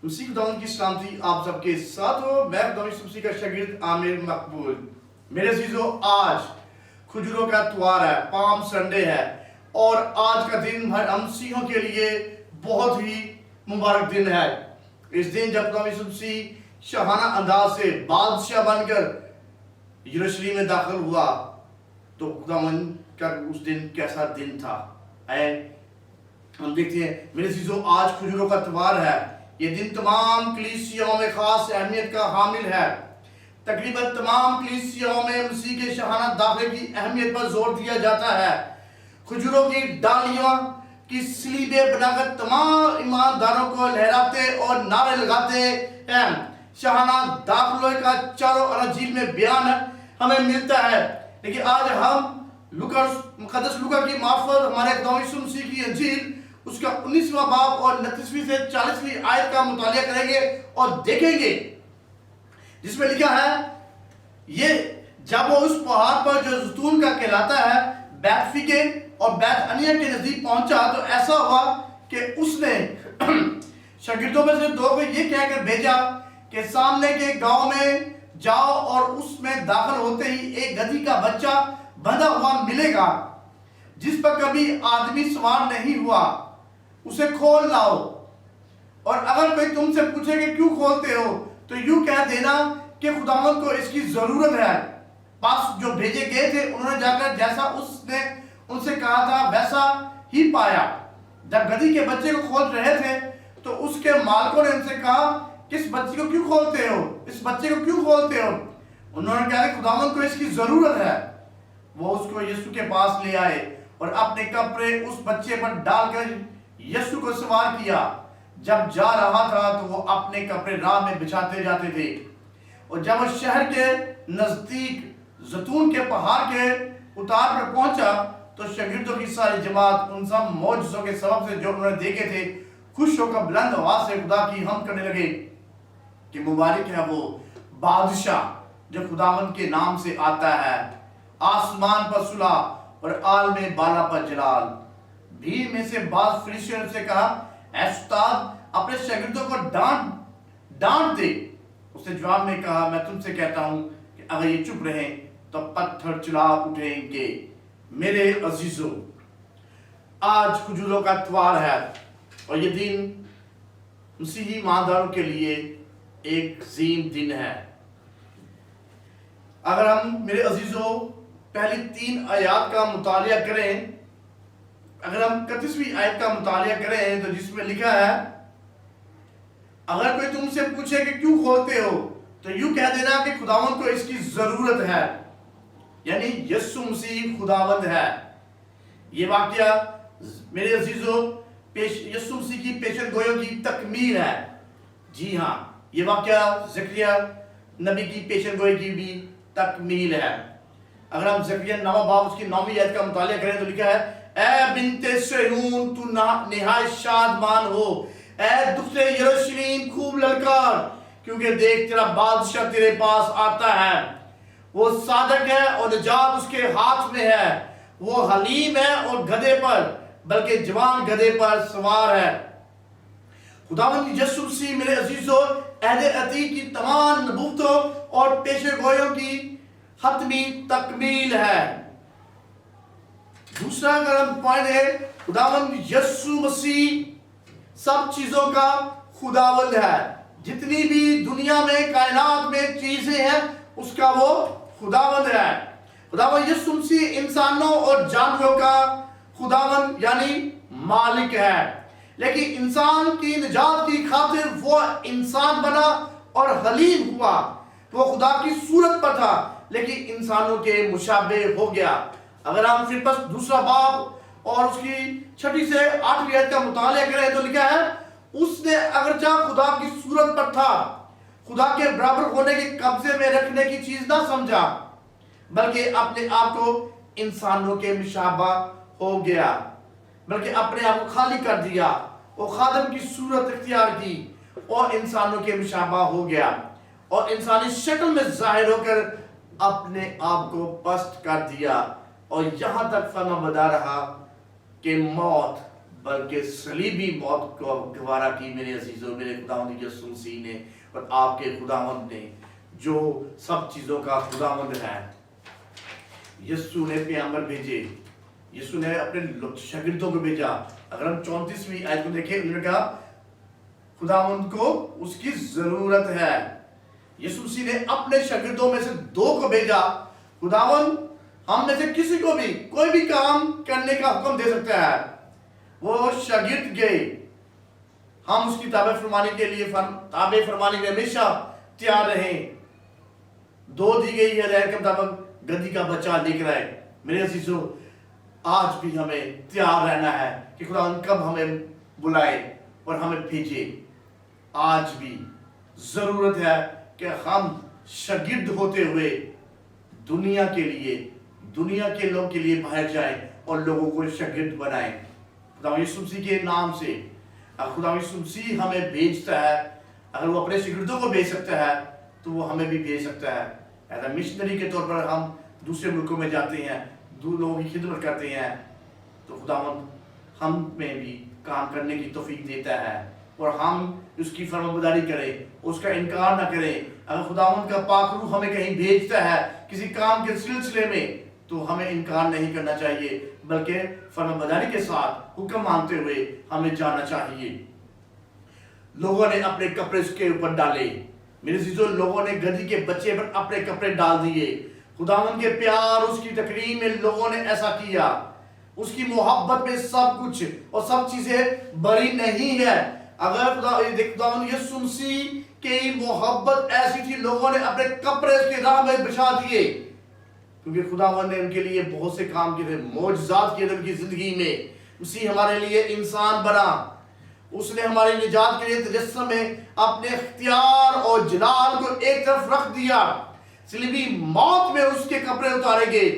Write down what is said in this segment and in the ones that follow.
مسیح خداوند کی سلامتی آپ سب کے ساتھ ہو۔ میں خداوند یسوع مسیح کا شاگرد عامر مقبول۔ میرے عزیزو، آج کھجوروں کا اتوار ہے، پام سنڈے ہے، اور آج کا دن ہم مسیحیوں کے لیے بہت ہی مبارک دن ہے۔ اس دن جب خداوند یسوع مسیح شاہانہ انداز سے بادشاہ بن کر یروشلم میں داخل ہوا تو خداوند کا اس دن کیسا دن تھا۔ ہم دیکھتے ہیں میرے عزیزو، آج کھجوروں کا اتوار ہے۔ یہ دن تمام کلیسیاؤں میں خاص اہمیت کا حامل ہے۔ تقریباً تمام کلیسیاؤں میں مسیح کے شاہانہ داخلے کی اہمیت پر زور دیا جاتا ہے۔ کھجوروں کی ڈالیاں کی سلیبیں بنا کر تمام ایمانداروں کو لہراتے اور نعرے لگاتے ہیں۔ شاہانہ داخلے کا چاروں اناجیل میں بیان ہمیں ملتا ہے، لیکن آج ہم مقدس لوکا کی معرفت ہمارے خداوند یسوع مسیح کی انجیل اس کا 19واں باب اور 29ویں سے 40ویں آیت کا مطالعہ کریں گے اور دیکھیں گے، جس میں لکھا ہے، یہ جب وہ اس پہاڑ پر جو زیتون کا کہلاتا ہے بیت فگے اور بیت عنیہ کے نزدیک پہنچا تو ایسا ہوا کہ اس نے شاگردوں میں سے دو کو یہ کہہ کر بھیجا کہ سامنے کے گاؤں میں جاؤ اور اس میں داخل ہوتے ہی ایک گدھی کا بچہ بندھا ہوا ملے گا جس پر کبھی آدمی سوار نہیں ہوا، اسے کھول لاؤ، اور اگر کوئی تم سے پوچھے کہ کیوں کھولتے ہو تو یوں کہہ دینا کہ خداوند کو اس کی ضرورت ہے۔ پاس جو بھیجے گئے تھے انہوں نے جا کر جیسا اس نے ان سے کہا تھا ویسا ہی پایا۔ جب گدھی کے بچے کو کھول رہے تھے تو اس کے مالکوں نے ان سے کہا کہ اس بچے کو کیوں کھولتے ہو، اس بچے کو کیوں کھولتے ہو؟ انہوں نے کہا کہ خداوند کو اس کی ضرورت ہے۔ وہ اس کو یسوع کے پاس لے آئے اور اپنے کپڑے اس بچے پر ڈال کر یسوع کو سوار کیا۔ جب جا رہا تھا تو وہ اپنے کپڑے راہ میں بچھاتے جاتے تھے، اور جب وہ شہر کے نزدیک زیتون کے پہاڑ کے اتار پر پہنچا تو شاگردوں کی ساری جماعت ان سب معجزوں کے سبب سے جو انہوں نے دیکھے تھے خوش ہو کر بلند آواز سے خدا کی حمد کرنے لگے کہ مبارک ہے وہ بادشاہ جو خداوند کے نام سے آتا ہے، آسمان پر صلح اور عالم بالا پر جلال۔ بھیڑ میں سے بعض فریسیوں نے سے کہا، اے استاد، اپنے شاگردوں کو ڈانٹ دے۔ اس نے جواب میں کہا، میں تم سے کہتا ہوں کہ اگر یہ چپ رہیں تو پتھر چلا اٹھیں گے۔ میرے عزیزو، آج کھجوروں کا اتوار ہے اور یہ دن مسیحی ایمانداروں کے لیے ایک عظیم دن ہے۔ اگر ہم میرے عزیزو پہلی 3 آیات کا مطالعہ کریں، اگر ہم 31ویں آیت کا مطالعہ کریں تو جس میں لکھا ہے، اگر کوئی تم سے پوچھے کہ کیوں کھولتے ہو تو یوں کہہ دینا کہ خداوند کو اس کی ضرورت ہے، یعنی یسوع مسیح خداوند ہے۔ یہ واقعہ میرے عزیزو یسوع مسیح کی پیشن گوئیوں کی تکمیل ہے۔ جی ہاں، یہ واقعہ زکریا نبی کی پیشن گوئی کی بھی تکمیل ہے۔ اگر ہم زکریا 9واں باب اس کی 9ویں آیت کا مطالعہ کریں تو لکھا ہے، اے بنت صہیون تو نہایت شادمان ہو، اے دختر یروشلم خوب للکار، کیونکہ دیکھ تیرا بادشاہ تیرے پاس آتا ہے، وہ صادق ہے اور نجات اس کے ہاتھ میں ہے، وہ حلیم ہے اور گدھے پر بلکہ جوان گدھے پر سوار ہے۔ خداوند یسوع مسیح میرے عزیزو عہد عتیق کی تمام نبوتوں اور پیشن گوئیوں کی حتمی تکمیل ہے۔ دوسرا اگر ہم پوائنٹ ہے، خداوند یسوع مسیح سب چیزوں کا خداوند ہے۔ جتنی بھی دنیا میں کائنات میں چیزیں ہیں اس کا وہ خداوند ہے۔ خداوند یسوع مسیح انسانوں اور جانوروں کا خداوند یعنی مالک ہے، لیکن انسان کی نجات کی خاطر وہ انسان بنا اور حلیم ہوا۔ وہ خدا کی صورت پر تھا لیکن انسانوں کے مشابہ ہو گیا۔ اگر ہم فلپس 2واں باب اور اس کی 6 سے 8 آیت کا مطالعہ کریں تو لکھا ہے، اس نے اگرچہ خدا کی صورت پر تھا، خدا کے برابر ہونے کے قبضے میں رکھنے کی چیز نہ سمجھا، بلکہ اپنے آپ کو انسانوں کے مشابہ ہو گیا، بلکہ اپنے آپ کو خالی کر دیا، وہ خادم کی صورت اختیار کی اور انسانوں کے مشابہ ہو گیا، اور انسانی شکل میں ظاہر ہو کر اپنے آپ کو پست کر دیا، اور یہاں تک فرما بردار رہا کہ موت बल्कि सलीबी मौत को गवारा की मेरे अजीजों, मेरे खुदावंद यीशु मसीह ने और आपके खुदावंद ने, जो सब चीज़ों का खुदावंद है। यीशु ने पैगंबर भेजे, यीशु ने अपने शागिर्दों को भेजा। अगर हम 34वीं आयत को देखें, उन्होंने कहा खुदावंद को उसकी जरूरत है। यीशु मसीह ने अपने शागिर्दों में से 2 को भेजा। खुदावंद हम में से किसी को भी कोई भी काम करने का हुक्म दे सकता है। वो शागिर्द गए, हम उसकी ताबे फरमाने के लिए ताबे फरमाने में हमेशा तैयार रहें। 2 दी गई है रहर के मुताबिक गद्दी का बच्चा लेकर आए। मेरे अजीजों, आज भी हमें तैयार रहना है कि खुदा कब हमें बुलाए और हमें भेजे। आज भी जरूरत है कि हम शागिर्द होते हुए दुनिया के लिए, दुनिया के लोग के लिए बाहर जाएं और लोगों को शागिर्द बनाएं खुदा यीशु मसीह के नाम से। अगर खुदा यीशु मसीह हमें भेजता है, अगर वो अपने शागिर्दों को भेज सकता है तो वो हमें भी भेज सकता है। एज अ मिशनरी के तौर पर हम दूसरे मुल्कों में जाते हैं, लोगों की खिदमत करते हैं, तो खुदावंद हम में भी काम करने की तौफीक देता है और हम उसकी फरमाबरदारी करें, उसका इनकार ना करें। अगर खुदावंद का पाक रूह हमें कहीं भेजता है किसी काम के सिलसिले में, तो हमें इनकार नहीं करना चाहिए, बल्कि फरमाबरदारी के साथ हुक्म मानते हुए हमें जाना चाहिए। लोगों ने अपने कपड़े उसके ऊपर डाले। मेरे चीजों, लोगों ने गधी के बच्चे पर अपने कपड़े डाल दिए। खुदावंद के प्यार, उसकी तकरीम में लोगों ने ऐसा किया। उसकी मोहब्बत में सब कुछ और सब चीजें बड़ी नहीं है। अगर खुदावंद यीशु मसीह की मोहब्बत ऐसी थी, लोगों ने अपने कपड़े उसके राह में बिछा दिए, क्योंकि खुदावंद ने उनके लिए बहुत से काम किए थे, मौजज़ात किए थे उनकी जिंदगी में। मसीह हमारे लिए इंसान बना, उसने हमारी निजात के लिए तजस्सुम में अपने इख्तियार और जलाल को एक तरफ रख दिया, सलीबी मौत में उसके कपड़े उतारे गए।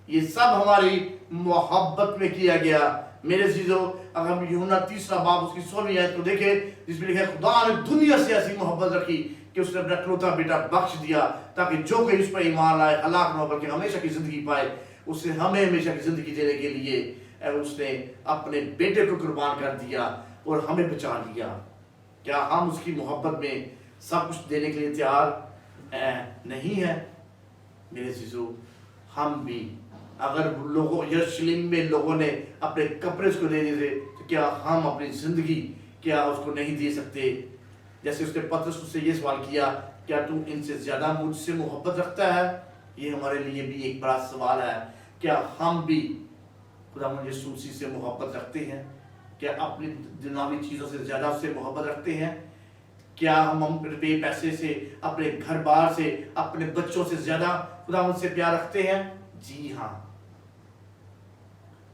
ये सब हमारी मोहब्बत में किया गया। मेरे चीजों, अगर हम यूहन्ना 3 बाब उसकी 16वीं आयत को देखें, जिसमें लिखा है खुदा ने दुनिया से ऐसी मोहब्बत रखी कि उसने अपना इकलौता बेटा बख्श दिया, ताकि जो कोई उस पर ईमान लाए हलाक न हो बल्कि हमेशा की जिंदगी पाए। उसने हमें हमेशा की जिंदगी देने के लिए उसने अपने बेटे को कुर्बान कर दिया और हमें बचा लिया। क्या हम उसकी मोहब्बत में सब कुछ देने के लिए तैयार नहीं है? मेरे चीजों, हम भी अगर लोगों यरूशलेम में लोगों ने अपने कपड़े उसको दे दिए तो क्या हम अपनी जिंदगी क्या उसको नहीं दे सकते? जैसे उसने पतरस उससे ये सवाल किया, क्या तू इनसे ज्यादा मुझसे मोहब्बत रखता है? ये हमारे लिए भी एक बड़ा सवाल है। क्या हम भी खुदावंद यीशु मसीह से मोहब्बत रखते हैं? क्या अपनी दुनियावी चीजों से ज्यादा उससे मोहब्बत रखते हैं? क्या हम अपने पैसे से, अपने घर बार से, अपने बच्चों से ज्यादा खुदावंद से प्यार रखते हैं? जी हाँ।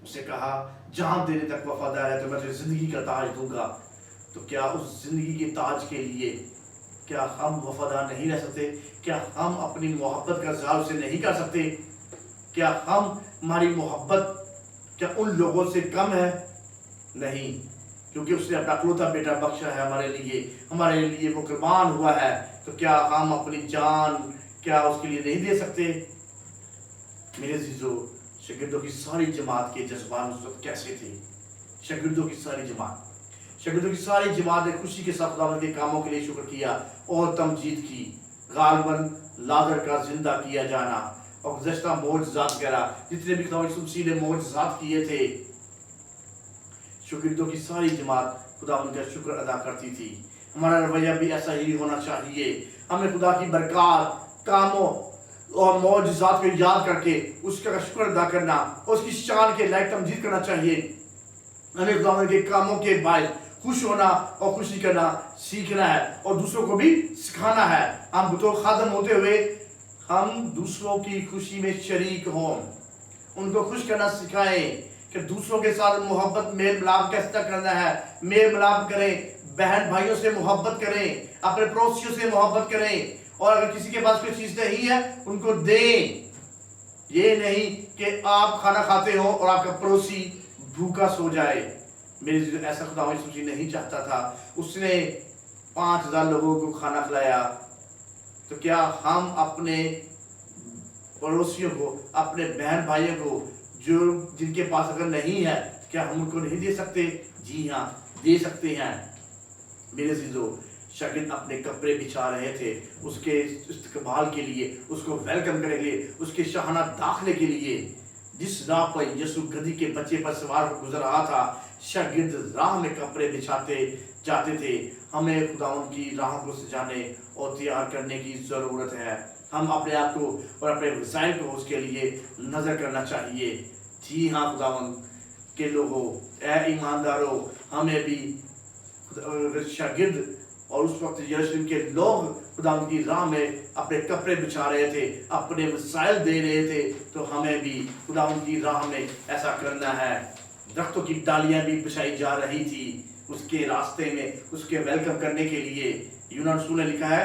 उसे कहा, जान देने तक वफादार है तो मैं तुझे जिंदगी का ताज दूंगा। तो क्या उस जिंदगी के ताज के लिए क्या हम वफादार नहीं रह सकते? क्या हम अपनी मोहब्बत का इज़हार उसे नहीं कर सकते? क्या हमारी मोहब्बत क्या उन लोगों से कम है? नहीं, क्योंकि उसने अपना इकलौता बेटा बख्शा है हमारे लिए वो कुर्बान हुआ है। तो क्या हम अपनी जान क्या उसके लिए नहीं दे सकते? मेरे अजीजों, शागिर्दों की सारी जमात के जज्बात उस वक्त कैसे थे? शागिर्दों की सारी जमात ने खुशी के साथ खुदावंद के कामों के लिए शुक्र किया और तमजीद की। गालबन लाजर का जिंदा किया जाना और गुज़श्ता मौजज़ात वगैरह जितने भी खुदावंद यीशु मसीह ने मौजज़ात किए थे, शागिर्दों की सारी जमात खुदावंद का शुक्र अदा करती थी। हमारा रवैया भी ऐसा ही होना चाहिए। हमें खुदा की बरकत, कामों और मौजज़ात को याद करके उसका शुक्र अदा करना, उसकी शान के लायक तमजीद करना चाहिए। हमें खुदावंद के कामों के बायस खुश होना और खुशी करना सीखना है और दूसरों को भी सिखाना है। हम बुतों खादम होते हुए हम दूसरों की खुशी में शरीक हों, उनको खुश करना सिखाएं कि दूसरों के साथ मोहब्बत मेल मिलाप कैसे करना है। मेल मिलाप करें, बहन भाइयों से मोहब्बत करें, अपने पड़ोसियों से मोहब्बत करें, और अगर किसी के पास कोई चीज़ नहीं है उनको दें। ये नहीं कि आप खाना खाते हो और आपका पड़ोसी भूखा सो जाए। मेरे ऐसा खुदा यीशु मसीह नहीं चाहता था। उसने 5000 लोगों को खाना खिलाया। तो क्या हम अपने पड़ोसियों को, अपने बहन भाइयों को जो जिनके पास अगर नहीं है, क्या हम उनको नहीं दे सकते? जी हाँ, दे सकते हैं। मेरे अजीजों, शागिर्द अपने कपड़े बिछा रहे थे उसके इस्तकबाल के लिए, उसको वेलकम करने के लिए, उसके शाहाना दाखिले के लिए। जिस राह पर यीशु गधी के बच्चे पर सवार होकर गुजर रहा था, शागिर्द राह में कपड़े बिछाते जाते थे। हमें खुदावंद की राह को सजाने और तैयार करने की ज़रूरत है। हम अपने आप को और अपने वसाइल को उसके लिए नज़र करना चाहिए। जी हाँ खुदावंद के लोगों, ऐ ईमानदारों, हमें भी शागिर्द और उस वक्त यरूशलेम के लोग खुदावंद की राह में अपने कपड़े बिछा रहे थे, अपने वसाइल दे रहे थे, तो हमें भी खुदावंद की राह में ऐसा करना है। दरख्तों की डालियां भी बिछाई जा रही थी उसके रास्ते में, उसके वेलकम करने के लिए। यूनान रसूल ने लिखा है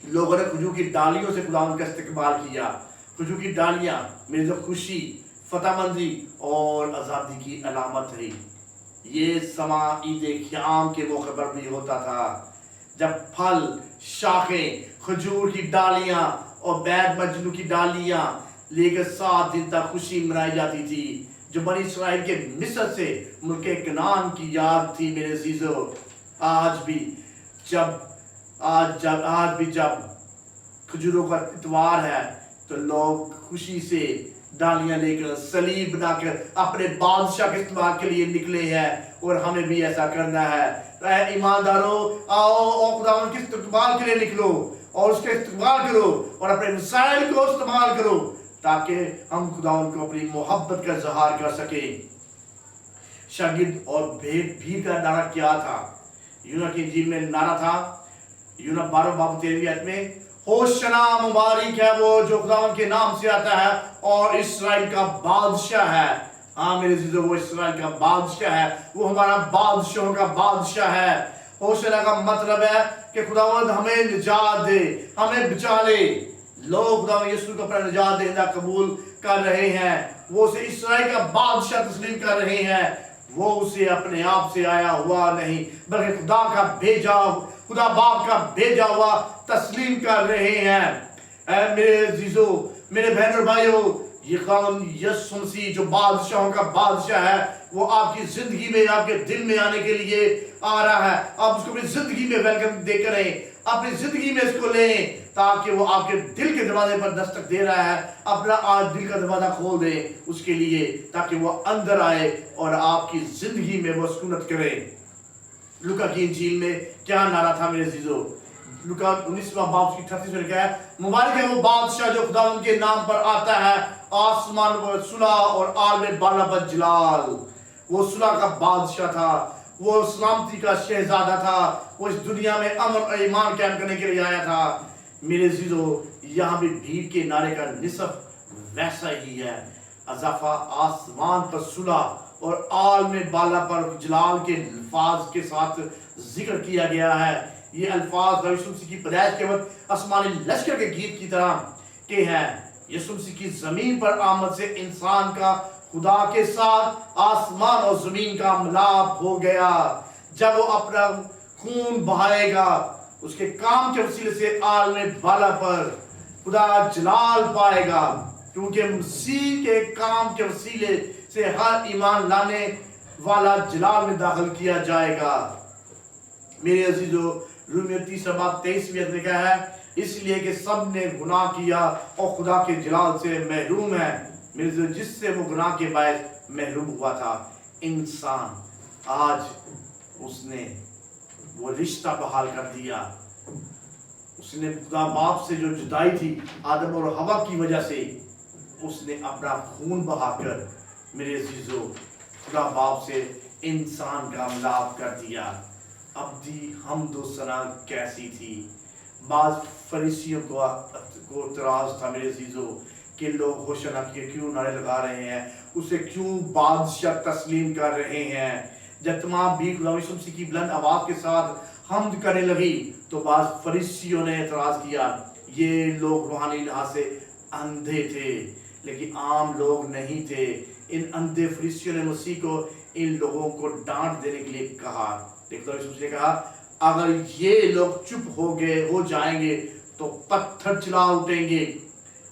लोगों ने खजूर की डालियों से खुदावंद का इस्तकबाल किया। खजूर की डालियां मेरी जो खुशी, फतहमंदी और आज़ादी की अलामत रही। ये समा ईद क़याम के मौके पर भी होता था, जब फल, शाखें, खजूर की डालियां और बैद मजनू की डालियां लेकर 7 दिन तक खुशी मनाई जाती थी, जो बनी इस्राइल के मिस्र से मुल्के कनान की याद थी। मेरे अजीजों, आज भी जब खजूरों का इतवार है तो लोग खुशी से डालियां लेकर, सलीब बनाकर अपने बादशाह के इस्तेमाल के लिए निकले हैं, और हमें भी ऐसा करना है। ईमानदारों, आओ और खुदावंद के इस्तेमाल के लिए निकलो और उसके इस्तेमाल करो और अपने वसाइल को इस्तेमाल करो, ताकि हम खुदावंद को अपनी मोहब्बत का इज़हार कर सके। शागिर्द और भीड़ का नारा क्या था? यूना की इंजील में नारा था, यूना 12-13 में, होशना मुबारक है वो जो खुदावंद के नाम से आता है और इस्राइल का बादशाह है। हाँ मेरे अजीजों, वो इस्राइल का बादशाह है, वो हमारा बादशाहों का बादशाह है। होशना का मतलब है कि खुदावंद हमें निजात दे, हमें बचा ले। लोग खुदावंद यीशु को अपना निजात देना कबूल कर रहे हैं, वो उसे इस्राइल का बादशाह तस्लीम कर रहे हैं। वो उसे अपने आप से आया हुआ नहीं, बल्कि खुदा बाप का भेजा हुआ तस्लीम कर रहे हैं। मेरे अजीजों, मेरे बहन और भाइयों, ये खुदावंद यीशु मसीह जो बादशाहों का बादशाह है, वो आपकी जिंदगी में, आपके दिल में आने के लिए आ रहा है। आप उसको अपनी जिंदगी में वेलकम दे करें, अपनी जिंदगी में इसको लें, ताकि वो आपके दिल के दरवाजे पर दस्तक दे रहा है। अपना आज दिल का दरवाजा खोल दे उसके लिए, ताकि वो अंदर आए और आपकी जिंदगी में वो सुकूनत करे। लूका की इंजील में क्या नारा था मेरे अजीजों? लूका 19वां बाब की 38 में लिखा है, मुबारक है वो बादशाह जो खुदावंद के नाम पर आता है, आसमान पर सुलह और आल में बाला पर जलाल। वो सुलह का बादशाह था, वो सलामती का शहजादा था, वो इस दुनिया में अमन और ईमान कायम करने के लिए आया था। मेरे अजीजों, यहाँ भी भीड़ के नारे का निसफ वैसा ही है। अज़ाफा आसमान पर सुलह और आल में बाला पर जलाल के अल्फाज के साथ जिक्र किया गया है। ये अल्फाज यीशु मसीह की पैदाइश के वक्त आसमानी लश्कर के गीत की तरह के हैं। यीशु मसीह की जमीन पर आमद से इंसान का खुदा के साथ आसमान और जमीन का मिलाप हो गया। जब वो अपना खून बहाएगा, उसके काम के वसीले से आल में बाला पर खुदा जलाल पाएगा, क्योंकि मसीह के काम के वसीले से हर ईमान लाने वाला जलाल में दाखिल किया जाएगा। मेरे अजीजों, रोमियो 3:23 में लिखा है, इसलिए कि सब ने गुनाह किया और खुदा के जलाल से महरूम है। मेरे अजीजों, जिससे वो गुनाह के बायस महरूम हुआ था इंसान, आज उसने वो रिश्ता बहाल कर दिया। उसने खुदा बाप से जो जुदाई थी आदम और हवा की वजह से, उसने अपना खून बहाकर मेरे अजीजों खुदा बाप से इंसान का मिलाप कर दिया। अब दी हम दो सना कैसी थी। बाज फरीसियों को इतराज था मेरे अजीजों कि लोग होशना के क्यों नारे लगा रहे हैं, उसे क्यों बादशाह तस्लीम कर रहे हैं। जब तमाम भी खुदा यीशु मसीह की बुलंद आवाज के साथ हमद करने लगी, तो बाज फरीसियों ने एतराज किया, ये लोग रूहानी लिहाज से अंधे थे, लेकिन आम लोग नहीं थे। इन अंधे फरीसियों ने मसीह को इन लोगों को डांट देने के लिए कहा। ने कहा, अगर ये लोग चुप हो जाएंगे तो पत्थर चला उठेंगे।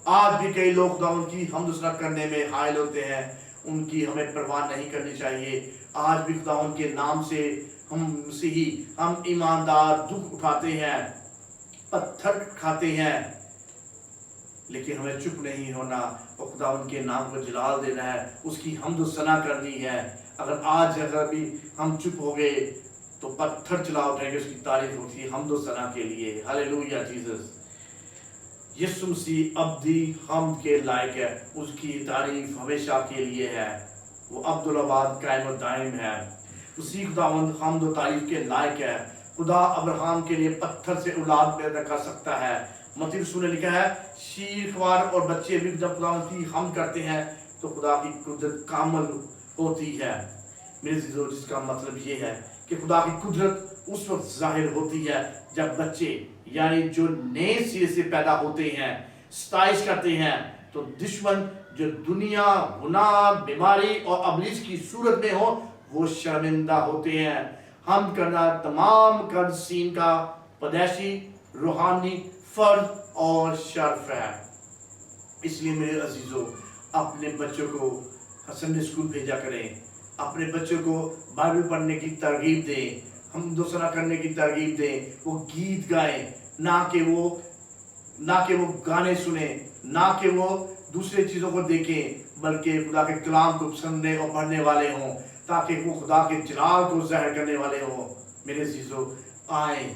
आज भी कई लोग खुदावंद की हमद करने में हायल होते हैं ان کی ہمیں پرواہ نہیں کرنی چاہیے. آج بھی خدا ان کے نام سے ہم مسیحی ہم ایماندار دکھ اٹھاتے ہیں, پتھر کھاتے ہیں, لیکن ہمیں چپ نہیں ہونا اور خدا ان کے نام کو جلال دینا ہے, اس کی حمد و ثنا کرنی ہے. اگر بھی ہم چپ ہو گئے تو پتھر چلا اٹھیں گے, اس کی تعریف ہوتی ہے حمد و ثنا کے لیے. ہاللیلویا جیسس. یسوع مسیح ابدی حمد کے لائق ہے, اس کی تعریف ہمیشہ کے لیے ہے. وہ عبدالآباد قائم و دائم ہے. اسی خداوند حمد و تعریف کے لائق ہے. خدا ابراہم کے لیے پتھر سے اولاد پیدا کر سکتا ہے. متی رسول نے لکھا ہے شیر خوار اور بچے بھی جب خداوند کی حمد کرتے ہیں تو خدا کی قدرت کامل ہوتی ہے. میرے عزیزو, جس کا مطلب یہ ہے کہ خدا کی قدرت اس وقت ظاہر ہوتی ہے جب بچے یعنی جو نئے سرے سے پیدا ہوتے ہیں ستائش کرتے ہیں, تو دشمن جو دنیا گناہ بیماری اور ابلیس کی صورت میں ہو وہ شرمندہ ہوتے ہیں. حمد کرنا تمام قدسین کا پیدائشی روحانی فرض اور شرف ہے. اس لیے میرے عزیزو, اپنے بچوں کو سنڈے اسکول بھیجا کریں, اپنے بچوں کو بائبل پڑھنے کی ترغیب دیں, حمد و ثنا کرنے کی ترغیب دیں. وہ گیت گائیں, نہ کہ وہ گانے سنیں, نہ کہ وہ دوسرے چیزوں کو دیکھیں, بلکہ خدا کے کلام کو سننے اور پڑھنے والے ہوں, تاکہ وہ خدا کے جلال کو ظاہر کرنے والے ہوں. میرے عزیزو, آئیں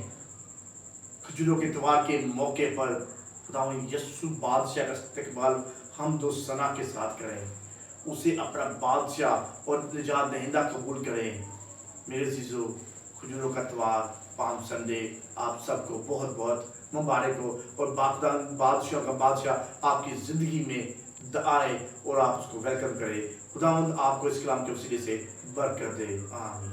کھجوروں کے تہوار کے موقع پر خداوند یسوع بادشاہ کا استقبال حمد و ثنا کے ساتھ کریں, اسے اپنا بادشاہ اور نجات دہندہ قبول کریں. میرے عزیزو, کھجوروں کا تہوار پام سنڈے آپ سب کو بہت بہت مبارک ہو, اور بادشاہ کا بادشاہ آپ کی زندگی میں آئے اور آپ اس کو ویلکم کرے. خداوند آپ کو اس کلام کے وسیلے سے برکت دے. آمین.